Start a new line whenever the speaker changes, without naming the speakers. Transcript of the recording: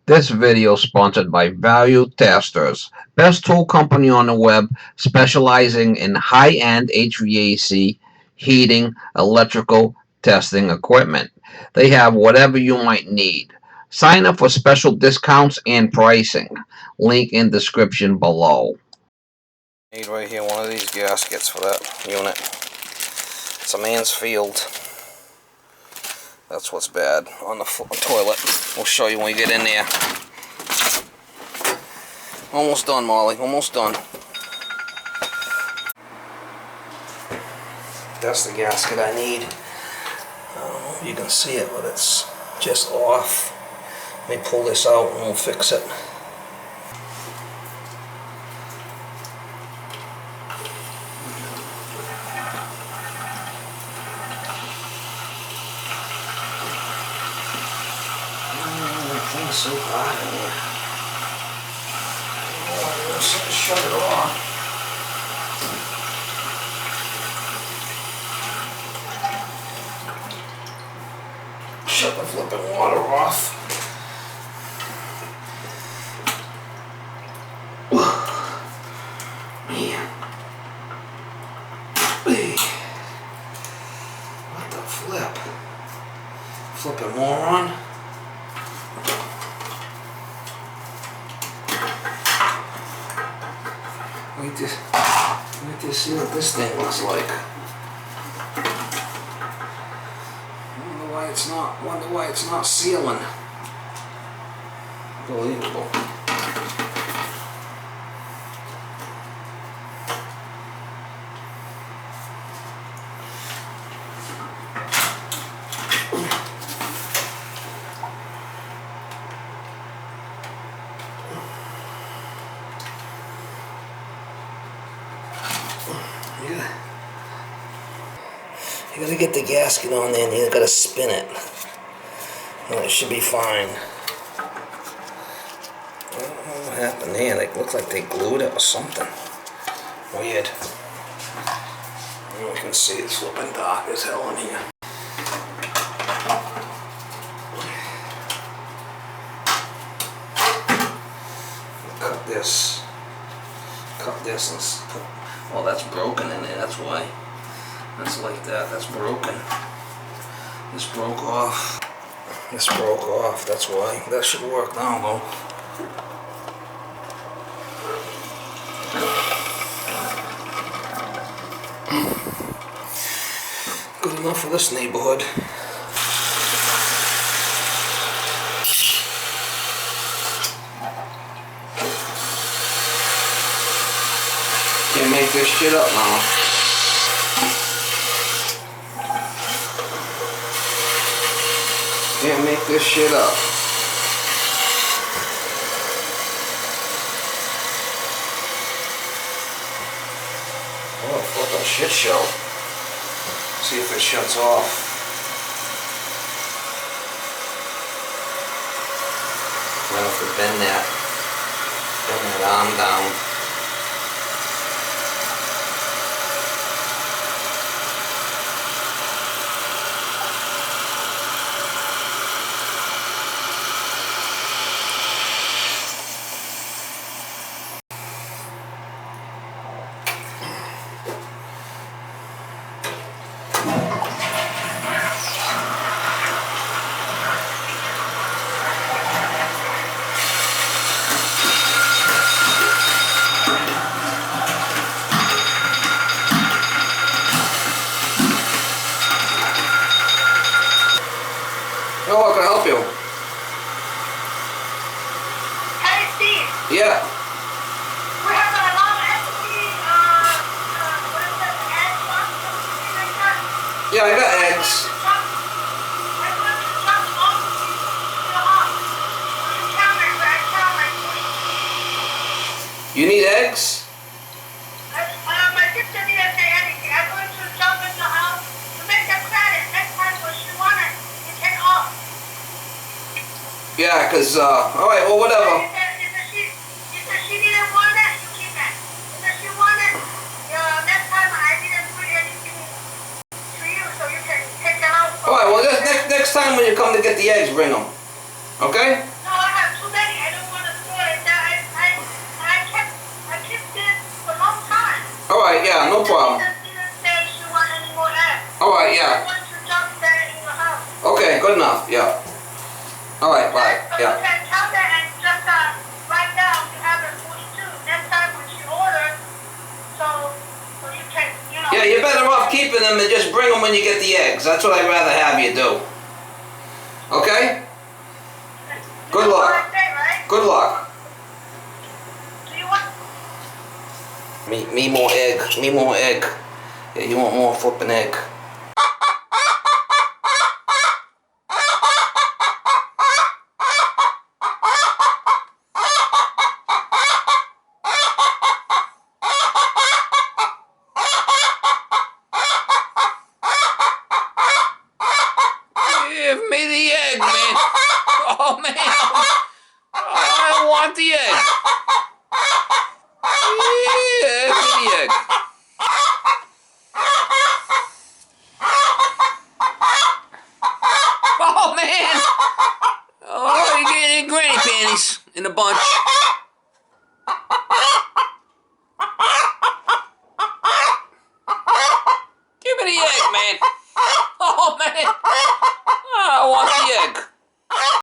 This video is sponsored by Value Testers, best tool company on the web specializing in high-end HVAC, heating, electrical testing equipment. They have whatever you might need. Sign up for special discounts and pricing. Link in description below.
Need right here one of these gaskets for that unit. It's a Mansfield. That's what's bad on the toilet. We'll show you when we get in there. Almost done, Molly. Almost done. That's the gasket I need. I don't know if you can see it, but it's just off. Let me pull this out and we'll fix it. It's so hot in here. Oh, I'm going to shut it off. Shut the flipping water off. Man. Hey. What the flip? Flipping moron. Let me just see what this thing looks like. Wonder why it's not sealing. Unbelievable. You gotta get the gasket on there and you gotta spin it. And it should be fine. I don't know what happened there. It looks like they glued it or something. Weird. You can see it's flipping dark as hell in here. Cut this. Cut this and put. Oh, that's broken in there. That's why. That's like that. That's broken. This broke off. This broke off. That's why. That should work now, though. Good enough for this neighborhood. Can't make this shit up now. Can't make this shit up. What a fucking shit show. See if it shuts off. Might have to bend that arm down. Oh, I can help you.
Hey, Steve.
Yeah.
We have a lot of empty, what is that, egg box or something like that?
Yeah, I got eggs.
I put the truck off to the off. On the counter, but I found my food.
You need eggs?
My sister didn't say anything. I'm going to jump in the house to make the credit. Next time when she wanted, you take off.
Yeah, cause alright, well whatever.
If she didn't want it, you keep it. If she wanted, next time I didn't put anything to you, so you can take it out.
Alright, well next time when you come to get the eggs, bring them. Okay?
No, I have 2 days.
right, yeah, no problem.
She didn't say she want any more eggs.
All right,
I
yeah.
want to jump there in your house.
Okay, good enough, yeah. All right, bye,
So
yeah.
you can tell her and just write down you have a 42. Next time when she orders, so you can, you know.
Yeah, you're better off keeping them and just bring them when you get the eggs. That's what I'd rather have you do. Okay?
You
Good
know
luck.
what I say, right?
Good luck.
Do you want?
Me more egg. Me more egg. Yeah, you want more flipping egg. Give me the egg, man. Oh, man. I want the egg. Yeah, give me the egg. Oh, man. Oh, you're getting granny panties in a bunch. Give me the egg, man. Oh, man. I want the egg.